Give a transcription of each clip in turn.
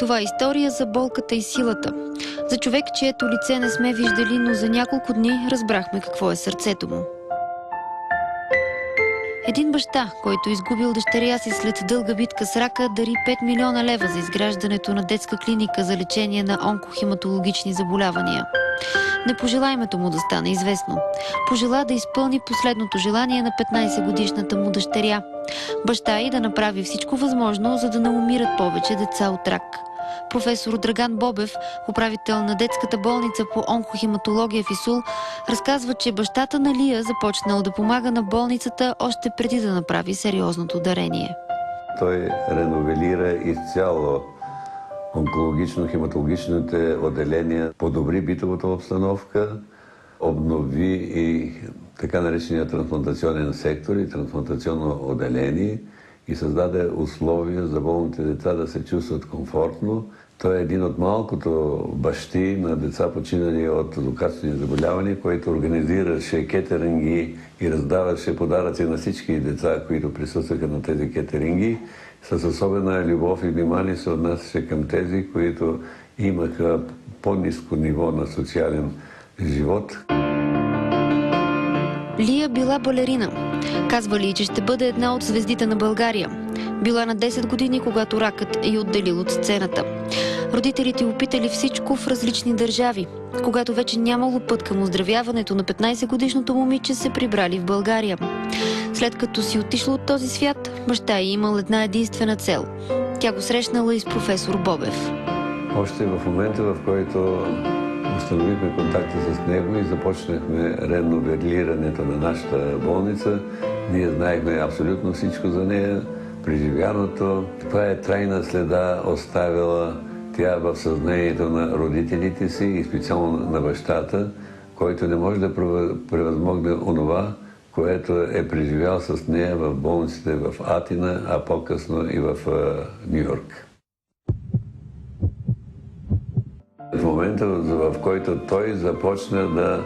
Това е история за болката и силата. За човек, чието лице не сме виждали, но за няколко дни разбрахме какво е сърцето му. Един баща, който изгубил дъщеря си след дълга битка с рака, дари 5 милиона лева за изграждането на детска клиника за лечение на онкохематологични заболявания. Не пожела името му да стане известно. Пожела да изпълни последното желание на 15-годишната му дъщеря. Баща й да направи всичко възможно, за да не умират повече деца от рак. Професор Драган Бобев, управител на детската болница по онкохематология в ИСУЛ, разказва, че бащата на Лия започнал да помага на болницата още преди да направи сериозното дарение. Той реновелира изцяло онкологично-хематологичните отделения, подобри битовата обстановка, обнови и така наречения трансплантационен сектор и трансплантационно отделение и създаде условия за болните деца да се чувстват комфортно. Той е един от малкото бащи на деца, починали от злокачествени заболявания, който организираше кетеринги и раздаваше подаръци на всички деца, които присъстваха на тези кетеринги. С особена любов и внимание се отнасяше към тези, които имаха по-ниско ниво на социален живот. Лия била балерина. Казвали, че ще бъде една от звездите на България. Била на 10 години, когато ракът е отделил от сцената. Родителите опитали всичко в различни държави. Когато вече нямало път към оздравяването на 15-годишното момиче, се прибрали в България. След като си отишло от този свят, баща й имал една единствена цел. Тя го срещнала и с професор Бобев. Още в момента, в който установихме контакта с него и започнахме реновелирането на нашата болница, ние знаехме абсолютно всичко за нея, преживяното. Това е трайна следа оставила тя в съзнанието на родителите си и специално на бащата, който не може да превъзмогне онова, което е преживял с нея в болниците в Атина, а по-късно и в Ню-Йорк. В момента, в който той започна да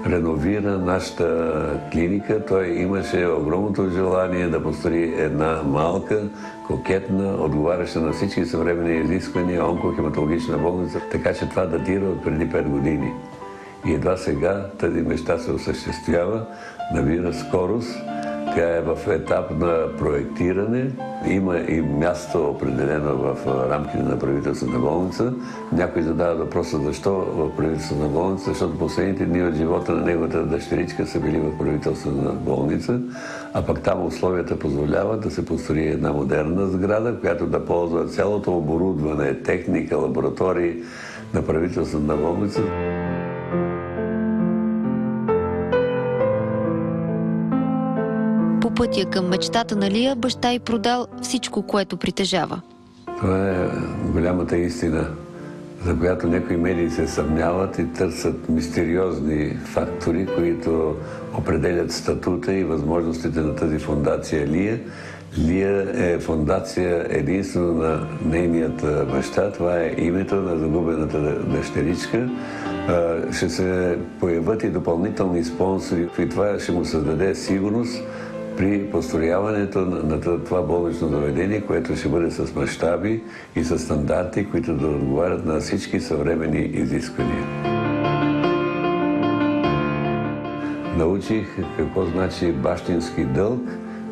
реновира нашата клиника, той имаше огромното желание да построи една малка, кокетна, отговаряща на всички съвременни изисквания онкохематологична болница, така че това датира от преди 5 години. И едва сега тази мечта се осъществява, набира скорост. Тя е в етап на проектиране. Има и място определено в рамките на правителствена болница. Някой задава въпроса защо в правителствена болница, защото последните дни от живота на неговата дъщеричка са били в правителствена болница, а пък там условията позволяват да се построи една модерна сграда, която да ползва цялото оборудване, техника, лаборатории на правителствена болница. По пътя към мечтата на Лия, баща й продал всичко, което притежава. Това е голямата истина, за която някои медии се съмняват и търсят мистериозни фактори, които определят статута и възможностите на тази фондация Лия. Лия е фондация единствено на нейният баща. Това е името на загубената дъщеричка. Ще се появят и допълнителни спонсори и това ще му създаде сигурност при построяването на това болнично заведение, което ще бъде с мащаби и с стандарти, които да отговарят на всички съвременни изисквания. Научих какво значи бащински дълг,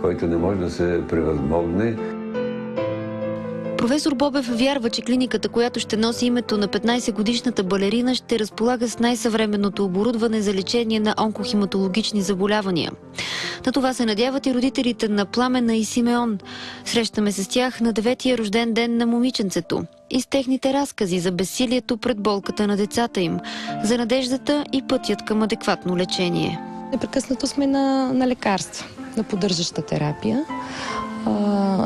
който не може да се превъзмогне. Професор Бобев вярва, че клиниката, която ще носи името на 15-годишната балерина, ще разполага с най-съвременното оборудване за лечение на онкохематологични заболявания. На това се надяват и родителите на Пламена и Симеон. Срещаме се с тях на 9-я рожден ден на момиченцето и с техните разкази за безсилието пред болката на децата им, за надеждата и пътят към адекватно лечение. Непрекъснато сме на лекарства, на поддържаща терапия.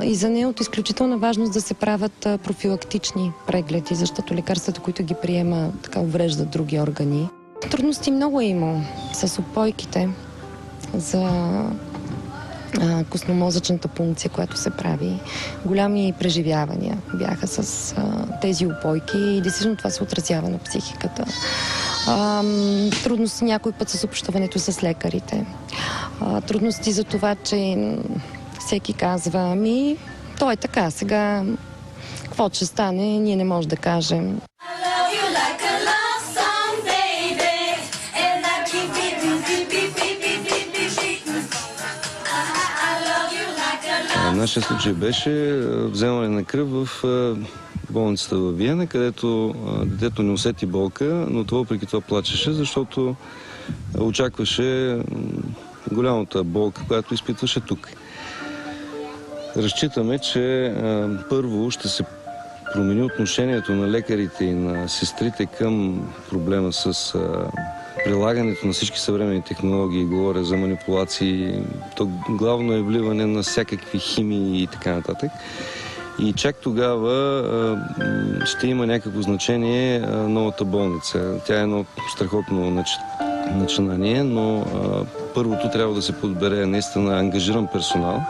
И за нея от изключителна важност да се правят профилактични прегледи, защото лекарствата, които ги приема, така увреждат други органи. Трудности много е имало с опойките за костно-мозъчната пункция, която се прави. Голями преживявания бяха с тези опойки и действително това се отразява на психиката. Трудности някой път с общуването с лекарите. Трудности за това, че всеки казва, то е така, сега Какво ще стане, ние не можем да кажем. Нашия случай беше вземане на кръв в болницата във Виена, където детето не усети болка, но това въпреки това плачеше, защото очакваше голямата болка, която изпитваше тук. Разчитаме, че първо ще се промени отношението на лекарите и на сестрите към проблема с прилагането на всички съвременни технологии, говоря за манипулации, то главно е вливане на всякакви химии и така нататък. И чак тогава ще има някакво значение новата болница. Тя е едно страхотно начинание, но първото трябва да се подбере наистина ангажиран персонал,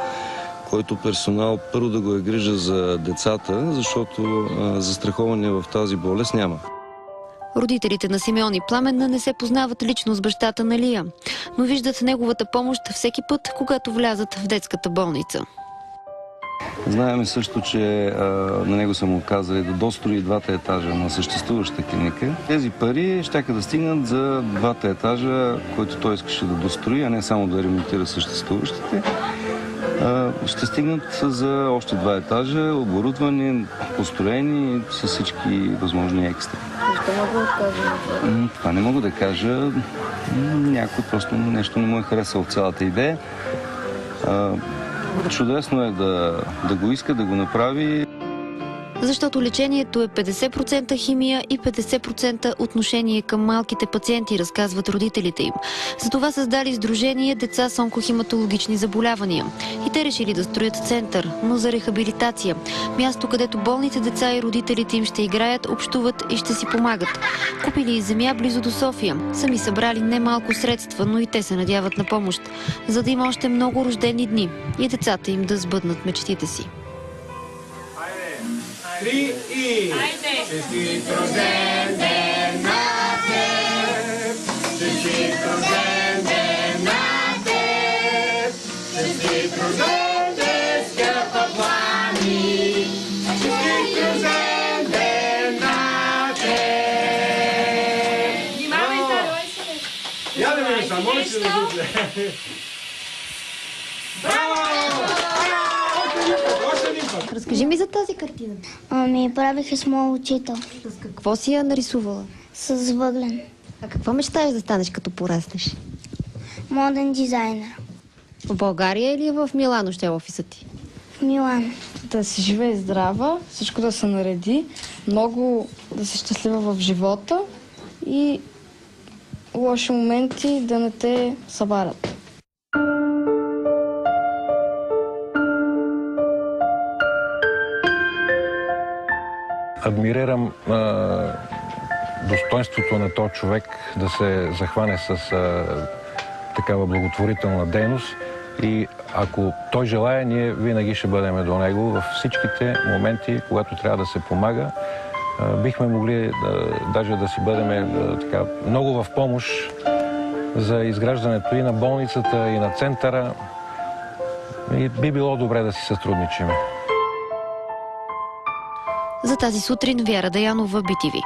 който персонал първо да го е грижа за децата, защото застраховане в тази болест няма. Родителите на Симеон и Пламенна не се познават лично с бащата на Лия, но виждат неговата помощ всеки път, когато влязат в детската болница. Знаем също, че на него са му казали да дострои двата етажа на съществуващата клиника. Тези пари щяха да стигнат за двата етажа, които той искаше да дострои, а не само да ремонтира съществуващите. Ще стигнат за още два етажа, оборудвани, построени с всички възможни екстра. Защо мога да кажа? Това не мога да кажа. Някой просто нещо не му е харесал цялата идея. Чудесно е да го иска, да го направи. Защото лечението е 50% химия и 50% отношение към малките пациенти, разказват родителите им. Затова създали сдружение деца с онкохематологични заболявания. И те решили да строят център, но за рехабилитация. Място, където болните деца и родителите им ще играят, общуват и ще си помагат. Купили и земя близо до София. Сами събрали немалко средства, но и те се надяват на помощ, за да има още много рождени дни и децата им да сбъднат мечтите си. Три и... Честит рожден ден на теб! Честит рожден ден на теб! Честит рожден ден, скъпа Плани! Честит рожден ден на теб! Я да ме само, моля се да звучи! Браво! Разкажи ми за тази картина. Правиха с моя учител. С какво си я нарисувала? С въглен. А какво мечтаеш да станеш като пораснеш? Моден дизайнер. В България или в Милано ще е офисът ти? В Милан. Да си жива и здрава, всичко да се нареди, много да си щастлива в живота и лоши моменти да не те събарят. Адмирирам достоинството на този човек да се захване с такава благотворителна дейност и ако той желае, ние винаги ще бъдем до него във всичките моменти, когато трябва да се помага. Бихме могли даже да си бъдем много в помощ за изграждането и на болницата, и на центъра. И би било добре да си сътрудничим. За тази сутрин Вяра Даянова, BTV.